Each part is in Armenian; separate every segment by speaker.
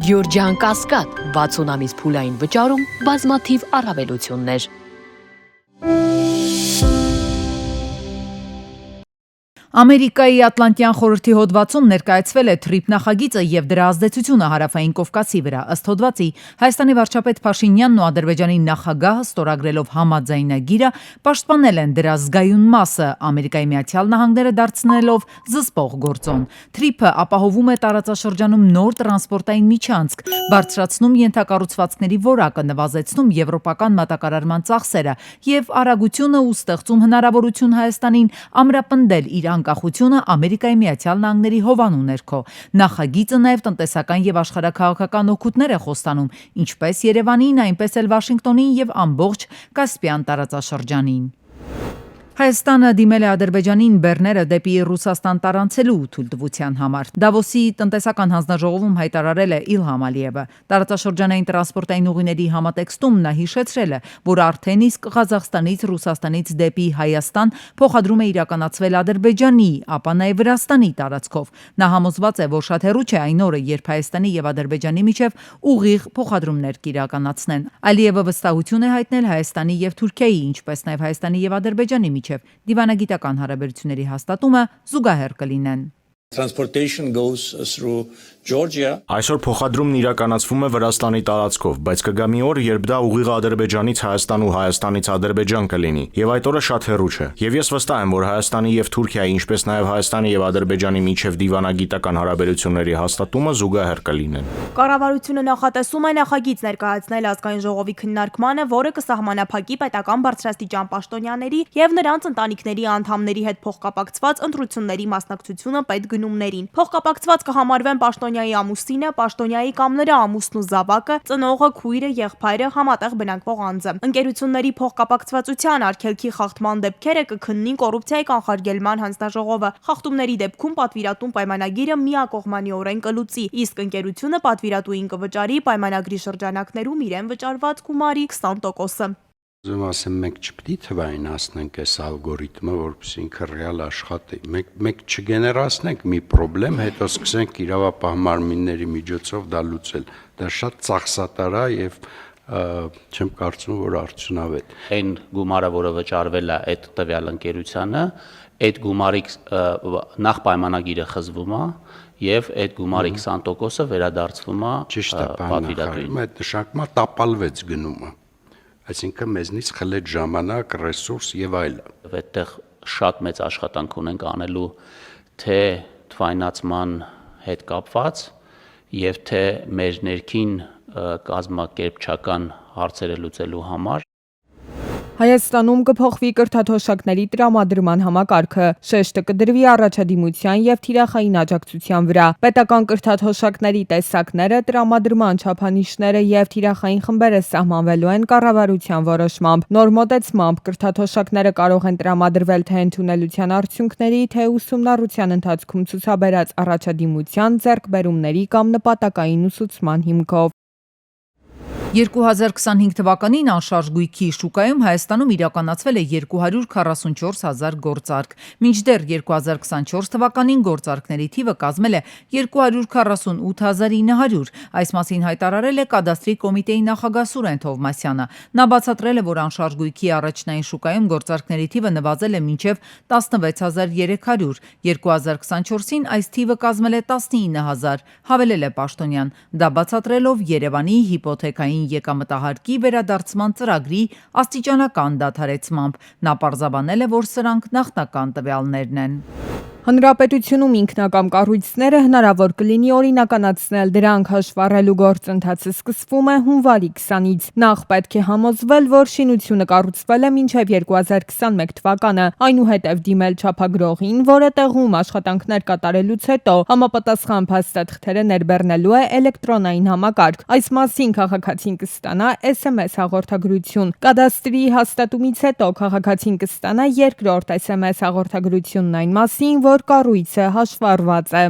Speaker 1: Գյորջյան Կասկադ 60 ամիս փուլային վճարում բազմաթիվ առավելություններ։
Speaker 2: Ամերիկայի Ատլանտյան խորհրդի հոդվածում ներկայացվել է TRIP նախագիծը եւ դրա ազդեցությունը հարավային Կովկասի վրա։ Ըստ հոդվածի, Հայաստանի վարչապետ Փաշինյանն ու Ադրբեջանի նախագահը ստորագրելով համաձայնագիրը պաշտպանել են դրա զգայուն մասը, Ամերիկայի Միացյալ Նահանգները դարձնելով զսպող գործոն։ TRIP-ը ապահովում է տարածաշրջանում նոր տրանսպորտային միջանցք, բարձրացնում ենթակառուցվածքների որակը, նվազեցնում եվրոպական մատակարարման ծախսերը եւ արագությունը ու ստեղծում հնարավորություն Հայաստանին ամրապնդել իր անկախությունը Ամերիկայի Միացյալ Նահանգների հովանու ներքո։ Նախագիծը նաև տնտեսական եւ աշխարհաքաղաքական օգուտներ է խոստանում ինչպես Երևանին, այնպես էլ Վաշինգտոնին եւ ամբողջ Կասպիան տարածաշրջանին։ Հայաստանը դիմել է Ադրբեջանին բեռները դեպի Ռուսաստան տարանցելու թույլտվության համար։ Դավոսի տնտեսական հանձնաժողովում հայտարարել է Իլհամ Ալիևը։ Տարածաշրջանային տրանսպորտային ուղիների համատեքստում նա հիշեցրել է, որ արդեն իսկ Ղազախստանից, Ռուսաստանից դեպի Հայաստան փոխադրում է իրականացվել Ադրբեջանի, ապա նաև Վրաստանի տարածքով։ Նա համոզված է, որ շատ հեռու չէ այն օրը, երբ Հայաստանի եւ Ադրբեջանի միջև ուղիղ փոխադրումներ կիրականացնեն։ Ալիևը վստահություն է հայտնել Հայաստանի եւ Թուրքիայի, ինչպես նաև Հայաստանի եւ Ադրբեջանի դիվանագիտական հարաբերությունների հաստատումը զուգահեռ կլինեն։
Speaker 3: Transportation goes through Georgia.
Speaker 4: Այսօր փոխադրումն իրականացվում է Վրաստանի տարածքով, բայց կգա մի օր, երբ դա ուղիղ Ադրբեջանից Հայաստան ու Հայաստանից Ադրբեջան կլինի, եւ այդ օրը շատ հեռու չէ։ Եվ ես վստահ եմ, որ Հայաստանի եւ Թուրքիայի, ինչպես նաեւ Հայաստանի եւ Ադրբեջանի միջև դիվանագիտական հարաբերությունների հաստատումը զուգահեռ կլինեն։
Speaker 5: Կառավարությունը նախատեսում է նախագիծ ներկայացնել ազգային ժողովի քննարկմանը, որը կսահմանափակի պետական բարձրաստիճան պաշտոնյաների եւ նրանց ընտանիքների անդամների հետ փոխկապակցված ընտրությունների մասնակցությունը պետգնումներին։ Փոխկապակցված կհամարվեն պաշտոնյայի ամուսինը, պաշտոնյայի կամ նրա ամուսնու զավակը, ծնողը, քույրը, եղբայրը, համատեղ բնակվող անձը։ Ընկերությունների փոխկապակցվածության արգելքի խախտման դեպքերը կքննի կոռուպցիայի կանխարգելման հանձնաժողովը։ Խախտումների դեպքում պատվիրատուն պայմանագիրը միակողմանիորեն կլուծի, իսկ ընկերությունը պատվիրատուին կվճարի պայմանագրի շրջանակներում իրեն վճարված գումարի 20%-ը։
Speaker 6: Ուզում ասեմ, մենք չպետք է թվայնացնենք այս ալգորիթմը, որպեսզի ինքը ռեալ աշխատի։ Մենք չգեներացնենք մի խնդրեմ, հետո սկսենք իրավապահ մարմինների միջոցով դա լուծել։ Դա շատ ծախսատար է եւ չեմ կարծում, որ արդյունավետ։
Speaker 7: Այն գումարը, որը վճարվել է այդ տվյալ ընկերությանը, այդ գումարի նախ պայմանագիրը խզվում է եւ այդ գումարի 20%-ը վերադարձվում է պատվիրատուին։
Speaker 6: Այդ նշանակում է տապալվեց գնումը։ Այսինքն մեզնից խլեց ժամանակ, ռեսուրս եւ այլն։
Speaker 7: Այդտեղ շատ մեծ աշխատանք ունենք անելու թե թվայնացման հետ կապված եւ թե մեր ներքին կազմակերպչական հարցերը լուծելու համար։
Speaker 8: Հայաստանում կփոխվի կրթաթոշակների տրամադրման համակարգը, շեշտը կդրվի առաջադիմության եւ թիրախային աջակցության վրա։ Պետական կրթաթոշակների տեսակները, տրամադրման չափանիշները եւ թիրախային խմբերը սահմանվելու են կառավարության որոշմամբ։ Նոր մոտեցմամբ կրթաթոշակները կարող են տրամադրվել թե ընդունելության արդյունքների, թե ուսումնառության ընթացքում ցուցաբերած առաջադիմության, ձեռքբերումների կամ նպատակային ուսուցման հիմքով։
Speaker 2: 2025 թվականին անշարժ գույքի շուկայում Հայաստանում իրականացվել է 244,000 գործարք, մինչդեռ 2024 թվականին գործարքների թիվը կազմել է 248,900։ Այս մասին հայտարարել է Կադաստրի կոմիտեի նախագահ Սուրեն Թովմասյանը։ Նա բացատրել է, որ անշարժ գույքի առաջնային շուկայում գործարքների թիվը նվազել է մինչև 16300։ 2024-ին այս թիվը կազմել է 19000, հավելել է պաշտոնյան։ Դա բացատրելով Երևանի հիպոթեքային եկամտահարկի վերադարձման ծրագրի աստիճանական դադարեցմամբ։ Նա պարզաբանել է, որ սրանք նախնական տվյալներն են։
Speaker 8: Հանրապետությունում ինքնակամ կառույցները հնարավոր կլինի օրինականացնել, դրանք հաշվառելու գործընթացը սկսվում է հունվարի 20-ից։ Նախ պետք է համոզվել, որ շինությունը կառուցվել է մինչև 2021 թվականը, այնուհետև դիմել չափագրողին, որը տեղում աշխատանքներ կատարելուց հետո համապատասխան փաստաթղթերը ներբեռնելու է էլեկտրոնային համակարգ։ Այս մասին քաղաքացին կստանա SMS հաղորդագրություն։ Կադաստրի հաստատումից հետո քաղաքացին կստանա երկրորդ SMS հաղորդագրությունն այն մասին, որ կառույցը հաշվառված է։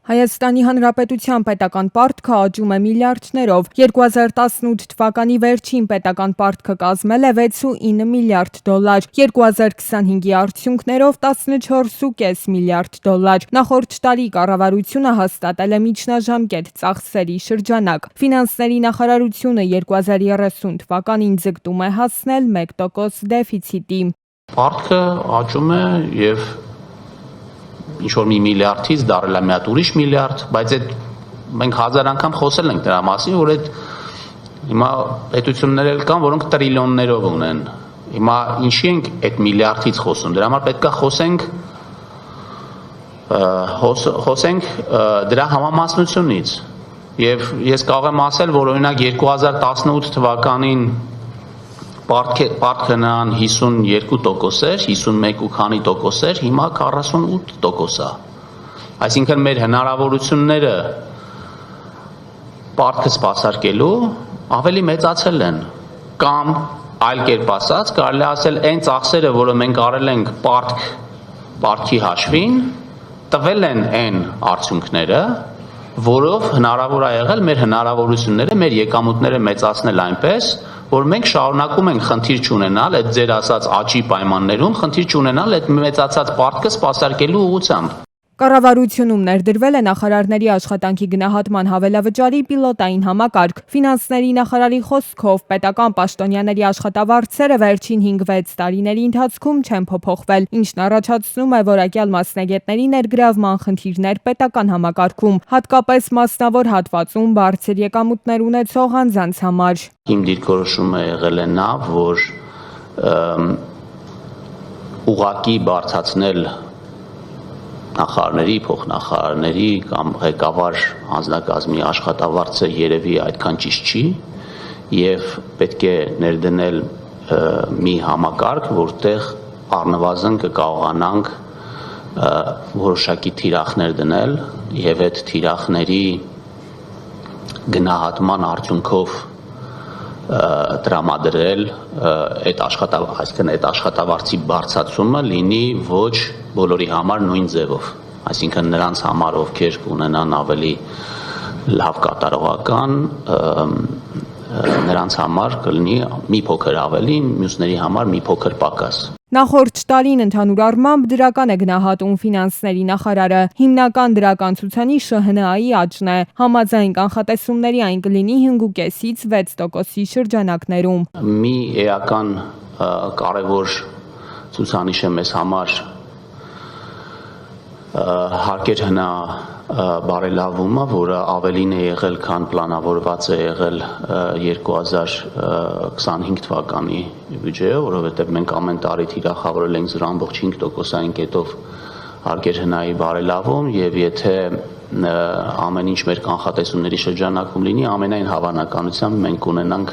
Speaker 8: Հայաստանի Հանրապետության պետական պարտքը աճում է միլիարդներով։ 2018 թվականի վերջին պետական պարտքը կազմել է 6.9 միլիարդ դոլար, 2025-ի արդյունքներով 14.5 միլիարդ դոլար։ Նախորդ տարի կառավարությունը հաստատել է միջնաժամկետ ծախսերի շրջանակ։ Ֆինանսների նախարարությունը 2030 թվականին ձգտում է հասնել 1% դեֆիցիտի։
Speaker 7: Պարտքը աճում է եւ ինչ-որ մի միլիարդից դարել է մի հատ ուրիշ միլիարդ, բայց այդ մենք հազար անգամ խոսել ենք դրա մասին, որ այդ հիմա պետություններ էլ կան, որոնք տրիլիոններով ունեն։ Հիմա ինչի ենք այդ միլիարդից խոսում։ Դրա համար պետք է խոսենք դրա համամասնությունից։ Եվ ես կարող եմ ասել, որ օրինակ 2018 թվականին պարտքը նրան 52% էր, 51 ու քանի տոկոս էր, հիմա 48% է։ Այսինքն մեր հնարավորությունները պարտքը սպասարկելու ավելի մեծացել են, կամ այլ կերպ ասած, կարելի է ասել այն ծախսերը, որը մենք արել ենք պարտքի հաշվին, տվել են այն արդյունքները, որով հնարավոր է եղել մեր հնարավորությունները, մեր եկամուտները մեծացնել այնպես, որ մենք շարունակում ենք խնդիր չունենալ այդ ձեր ասած աճի պայմաններում, խնդիր չունենալ այդ մեծացած պարտքը սպասարկելու ուղղությամբ։
Speaker 8: Կառավարությունում ներդրվել է նախարարների աշխատանքի գնահատման հավելավճարի պիլոտային համակարգ։ Ֆինանսների նախարարի խոսքով պետական պաշտոնյաների աշխատավարձերը վերջին 5-6 տարիների ընթացքում չեն փոփոխվել, ինչն առաջացնում է որակյալ մասնագետների ներգրավման խնդիրներ պետական համակարգում, հատկապես մասնավոր հատվածում բարձր եկամուտներ ունեցող անձանց համար։
Speaker 7: Իմ դիրքորոշումը եղել է նա, որ ուղղակի բարձրացնել նախարարների, փոխնախարարների կամ ղեկավար անձնակազմի աշխատավարձը երևի այդքան ճիշտ չի եւ պետք է ներդնել մի համակարգ, որտեղ առնվազն կկարողանանք որոշակի թիրախներ դնել եւ այդ թիրախների գնահատման արդյունքով տրամադրել այդ աշխատավարձի բարձրացումը լինի ոչ բոլորի համար նույն ձևով, այսինքն նրանց համար, ովքեր կունենան ավելի լավ կատարողական, նրանց համար կլինի մի փոքր ավելի, մյուսների համար մի փոքր պակաս։
Speaker 8: Նախորդ տարին ընդհանուր առմամբ դրական է գնահատում ֆինանսների նախարարը։ Հիմնական դրական ցուցանիշը ՀՆԱ-ի աճն է։ Համաձայն կանխատեսումների այն կլինի 5.5-ից 6%-ի շրջանակներում։
Speaker 7: Մի էական կարևոր ցուցանիշ է մեզ համար հարկեր հնա բարելավումը, որը ավելին է եղել, քան պլանավորված է եղել 2025 թվականի բյուջեը, որովհետև մենք ամեն տարի թիրախավորել ենք 0.5%-ային կետով հարկեր հնայի բարելավում, եւ եթե ամեն ինչ մեր կանխատեսումների շրջանակում լինի, ամենայն հավանականությամբ մենք ունենանք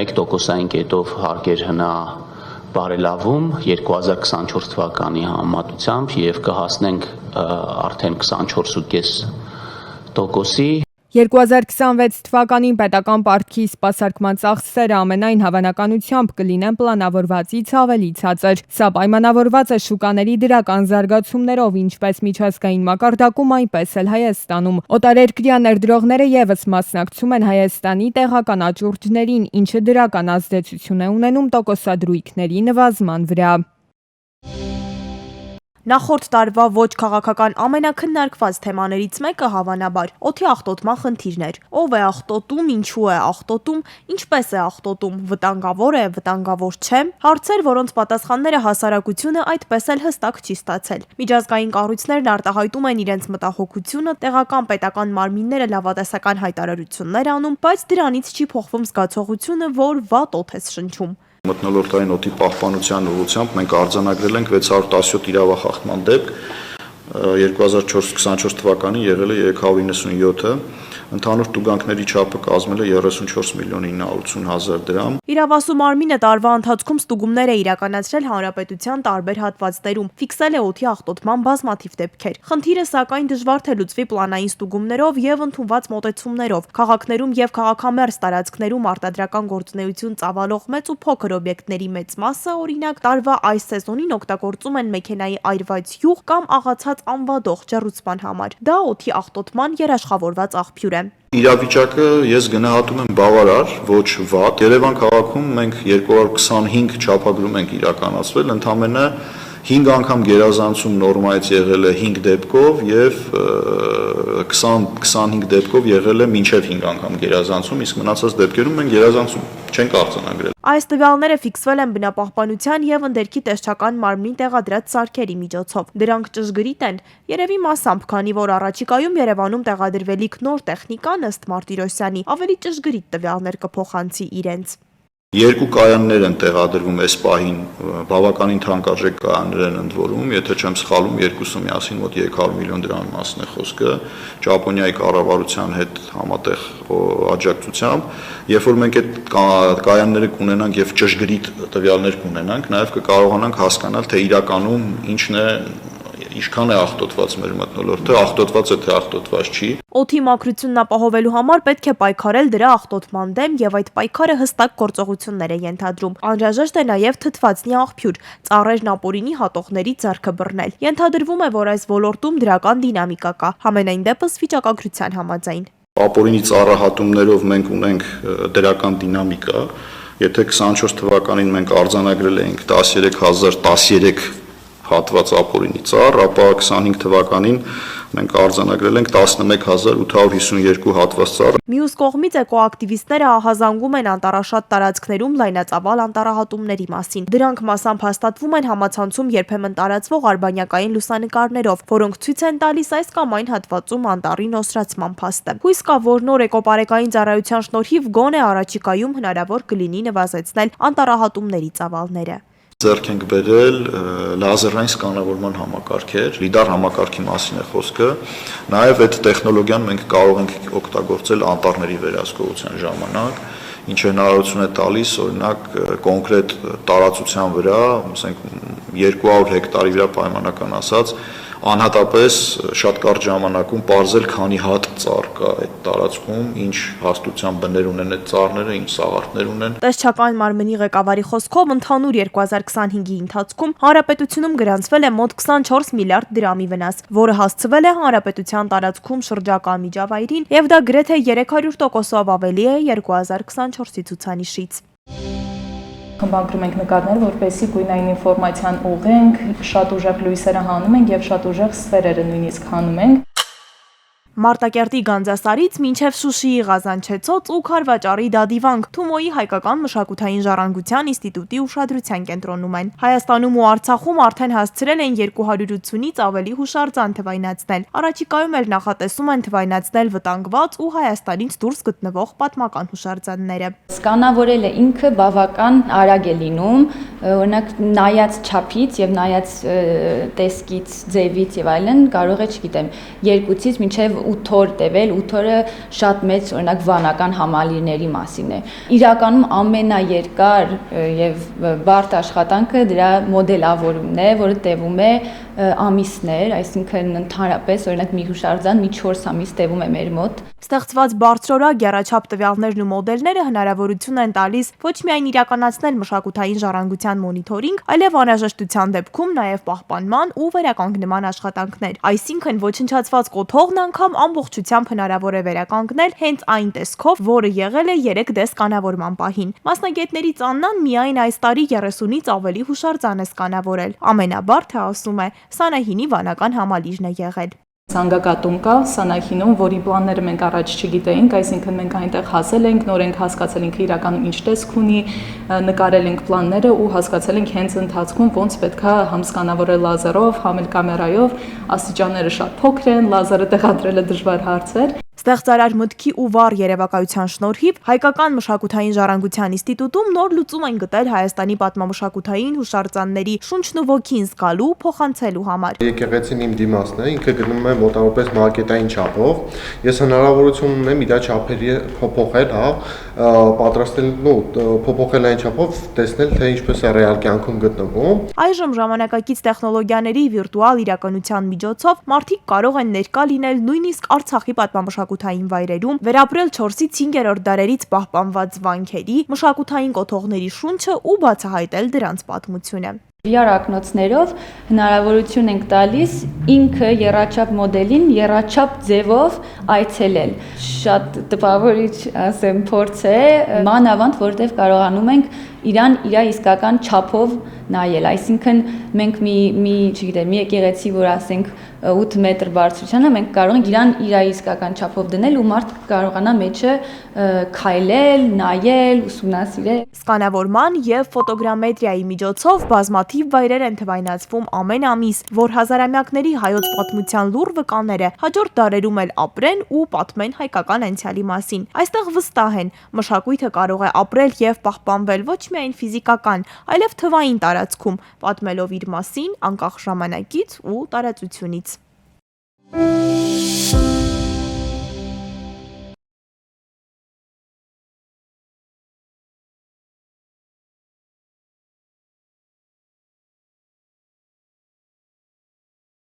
Speaker 7: 1%-ային կետով հարկեր հնա բարելավում 2024 թվականի համեմատությամբ եւ կհասնենք արդեն 24.5%-ի։
Speaker 8: 2026 թվականին պետական պարտքի սպասարկման ծախսերը ամենայն հավանականությամբ կլինեն պլանավորվածից ավելի ցածր։ Սա պայմանավորված է շուկաների դրական զարգացումներով, ինչպես միջազգային մակարդակում, այնպես էլ Հայաստանում։ Օտարերկրյա ներդրողները եւս մասնակցում են Հայաստանի տեղական աճուրդներին, ինչը դրական ազդեցություն է ունենում տոկոսադրույքների նվազման վրա։
Speaker 5: Նախորդ տարվա ոչ քաղաքական ամենակննարկված թեմաներից մեկը հավանաբար օդի աղտոտման խնդիրն էր։ Ով է աղտոտում, ինչու է աղտոտում, ինչպես է աղտոտում, վտանգավոր է, վտանգավոր չէ։ Հարցեր, որոնց պատասխանները հասարակությունը այդպես էլ հստակ չի ստացել։ Միջազգային կառույցներն արտահայտում են իրենց մտահոգությունը, տեղական պետական մարմինները լավատեսական հայտարարություններ անում, բայց դրանից չի փոխվում զգացողությունը, որ վատ օդ է շնչում։
Speaker 9: Մթնոլորտային օդի պահպանության ուղղությամբ մենք արձանագրել ենք 617 իրավախախտման դեպք, 2024 թվականին եղել է 397-ը, Ընդհանուր տուգանքների չափը կազմել է 34 միլիոն 980 հազար դրամ։
Speaker 5: Իրավասու մարմինը տարվա ընթացքում ստուգումներ է իրականացրել հանրապետության տարբեր հատվածներում, ֆիքսել է օդի աղտոտման բազմաթիվ դեպքեր։ Խնդիրը սակայն դժվար թե լուծվի պլանային ստուգումներով եւ ընդունված մոտեցումներով։ Քաղաքներում եւ քաղաքամերձ տարածքներում արտադրական գործունեություն ծավալող մեծ ու փոքր օբյեկտների մեծ մասը, օրինակ, տարվա այս սեզոնին օգտագործում են մեքենայի այրված յուղ կամ աղացած անվադող ջեռուցման համար։ Դա օդի աղտոտման երաշխավորված աղբյուր է։
Speaker 9: Իրավիճակը ես գնահատում եմ բավարար, ոչ վատ։ Երևան քաղաքում մենք 225 չափագրում ենք իրականացվել, ընդամենը 5 անգամ գերազանցում նորմայից եղել է 5 դեպքով եւ 20-25 դեպքով եղել է մինչեւ 5 անգամ գերազանցում, իսկ մնացած դեպքերում մենք գերազանցում չենք արձանագրել։
Speaker 5: Այս տվյալները ֆիքսվել են բնապահպանության եւ ընդերքի տեսչական մարմնի տեղադրած սարքերի միջոցով։ Դրանք ճշգրիտ են, երևի մասամբ, քանի որ առաջիկայում Երևանում տեղադրվելիք նոր տեխնիկան ըստ Մարտիրոսյանի ավելի ճշգրիտ տվյալներ կփոխանցի իրենց։
Speaker 9: Երկու կայաններ են տեղադրվում այս պահին, բավականին թանկարժեք կայաններ են ընդ որում, եթե չեմ սխալվում, երկուսը միասին մոտ 300 միլիոն դրամի մասին է խոսքը, Ճապոնիայի կառավարության հետ համատեղ աջակցությամբ, երբ որ մենք այդ կայանները կունենանք եւ ճշգրիտ տվյալներ կունենանք, նաեւ կկարողանանք հասկանալ, թե իրականում ինչն է ինչքան է աղտոտված մեր մթնոլորտը, աղտոտված է թե աղտոտված չի։
Speaker 5: Օդի մաքրությունն ապահովելու համար պետք է պայքարել դրա աղտոտման դեմ եւ այդ պայքարը հստակ գործողություններ է ենթադրում։ Անհրաժեշտ է նաեւ թթվածնի աղբյուր, ծառերն ապօրինի հատողների ձեռքը բռնել։ Ենթադրվում է, որ այս ոլորտում դրական դինամիկա կա, համենայն դեպս վիճակագրության համաձայն։
Speaker 9: Ապօրինի ծառահատումներով մենք ունենք դրական դինամիկա, եթե 24 թվականին մենք արձանագրել էինք 13013 հատված ապօրինի ծառ, ապա 25 թվականին մենք արձանագրել ենք 11852 հատված ծառ։
Speaker 5: Մյուս կողմից էկոակտիվիստները ահազանգում են անտառաշատ տարածքներում լայնածավալ անտառահատումների մասին։ Դրանք մասամբ հաստատվում են համացանցում երբեմն տարածվող արբանյակային լուսանկարներով, որոնք ցույց են տալիս այս կամ այն հատվածում անտառի նոսրացման փաստը։ Հույս կա, որ նոր էկոպարեկային ծառայության շնորհիվ գոնե առաջիկայում հնարավոր կլինի նվազեցնել անտառահատումների ծավալները։
Speaker 9: Ձեռք ենք բերել լազերային սկանավորման համակարգեր, լիդար համակարգի մասին է խոսքը, նաև այդ տեխնոլոգիան մենք կարող ենք օգտագործել անտառների վերահսկողության ժամանակ, ինչը հնարավորություն է տալիս, օրինակ, կոնկրետ տարածության վրա, ասենք 200 հեկտարի վրա պայմանական ասած, անհատապես շատ կարճ ժամանակում պարզել քանի հատ ծառ կա այդ տարածքում, ինչ հաստության բներ ունեն այդ ծառները, ինչ սաղարթներ ունեն։
Speaker 5: Տեսչական մարմնի ղեկավարի խոսքով ընդհանուր 2025-ի ընթացքում հանրապետությունում գրանցվել է մոտ 24 միլիարդ դրամի վնաս, որը հասցվել է հանրապետության տարածքում շրջակա միջավայրին, եւ դա գրեթե 300%-ով ավելի է 2024-ի ցուցանիշից։
Speaker 10: Խմբագրում ենք նկարներ, որպեսզի գույնային ինֆորմացիան ուղղենք, շատ ուժեղ լույսերը հանում ենք եւ շատ ուժեղ սֆերերը նույնիսկ հանում ենք։
Speaker 5: Մարտակերտի Գանձասարից մինչև Շուշիի Ղազանչեցոց ու Քարվաճարի Դադիվանք Թումոյի հայկական մշակութային ժառանգության ինստիտուտի ուշադրության կենտրոնում են։ Հայաստանում ու Արցախում արդեն հասցրել են 280-ից ավելի հուշարձան թվայնացնել։ Առաջիկայում էլ նախատեսում են թվայնացնել վտանգված ու Հայաստանից դուրս գտնվող պատմական հուշարձանները։
Speaker 11: Սկանավորելը ինքը բավական արագ է լինում, օրինակ նայած չափից եւ նայած տեսքից, ձևից եւ այլն կարող է, չգիտեմ, 2-ից մինչեւ 8 օր տևել, 8 օրը շատ մեծ, օրինակ, վանական համալիրների մասին է։ Իրականում ամենաերկար եւ բարդ աշխատանքը դրա մոդելավորումն է, որը տևում է ամիսներ, այսինքն ընդհանրապես, օրինակ, մի հուշարձան մի 4 ամիս տևում է մեր մոտ։
Speaker 5: Ստեղծված բարձրորակ եռաչափ տվյալներն ու մոդելները հնարավորություն են տալիս ոչ միայն իրականացնել մշակութային ժառանգության մոնիթորինգ, այլև անհրաժեշտության դեպքում նաև պահպանման ու վերականգնման աշխատանքներ։ Այսինքն ոչնչացված կոթողն անգամ ամբողջությամբ հնարավոր է վերականգնել հենց այն տեսքով, որը եղել է 3 դես կանավորման պահին։ Մասնագետներից Աննան միայն այս տարի 30-ից ավելի հուշարձան է սկանավորել։ Ամենաբարդը, ասում է, Սանահինի վանական համալիրն է եղել։
Speaker 10: Զանգակատուն կա Սանահինում, որի պլանները մենք առաջ չգիտեինք, այսինքն մենք այնտեղ հասել ենք, նոր ենք հասկացել ինքը իրականում ինչ տեսք ունի, նկարել ենք պլանները ու հասկացել ենք հենց ընթացքում ոնց պետքա համ սկանավորել լազերով, համ էլ կամերայով, աստիճանները շատ փոքր են, լազերը տեղադրելը դժվար հարց էր։
Speaker 5: Ստեղծարար մտքի ու վառ երևակայության շնորհիվ Հայկական մշակութային ժառանգության ինստիտուտում նոր լուծում են գտել Հայաստանի պատմամշակութային հուշարձանների շունչն ու ոգին զգալու, փոխանցելու համար։
Speaker 12: Եկեղեցին իմ դիմացն է, ինքը գնում է մոտավորապես մակետային չափով։ Ես հնարավորություն ունեմ իր չափերը փոփոխել, պատրաստել, փոփոխել այն չափով, տեսնել թե ինչպես է ռեալ կյանքում գտնվում։
Speaker 5: Այժմ ժամանակակից տեխնոլոգիաների վիրտուալ իրականության միջոցով մարդիկ կարող են ներկա լինել նույնիսկ Արցախի պատմամշակութային վայրերում, վերապրել 4-ից 5-րդ դարերից պահպանված վանքերի, մշակութային կոթողների շունչը ու բացահայտել դրանց պատմությունը։
Speaker 11: VR ակնոցներով հնարավորություն ենք տալիս ինքը եռաչափ մոդելին եռաչափ ձևով այցելել։ Շատ տպավորիչ, ասեմ, փորձ է, մանավանդ որտեղ կարողանում ենք իրան իր իսկական չափով նայել, այսինքն մենք մի եկեղեցի, որ ասենք 8 մետր բարձրությանը, մենք կարող ենք իրան իր իսկական չափով դնել ու մարդ կարողանա մեջը քայլել, նայել, ուսումնասիրել։
Speaker 5: Սկանավորման եւ ֆոտոգրամետրիայի միջոցով բազմաթիվ վայրեր են թվայնացվում ամեն ամիս, որ հազարամյակների հայոց պատմության լուռ վկաները հաջորդ դարերում էլ ապրեն ու պատմեն հայկական անցյալի մասին։ Այստեղ վստահ են, մշակույթը կարող է ապրել եւ պահպանվել ոչ միայն ֆիզիկական, այլև թվային տարածքում, պատմելով իր մասին անկախ ժամանակից ու տարածությունից։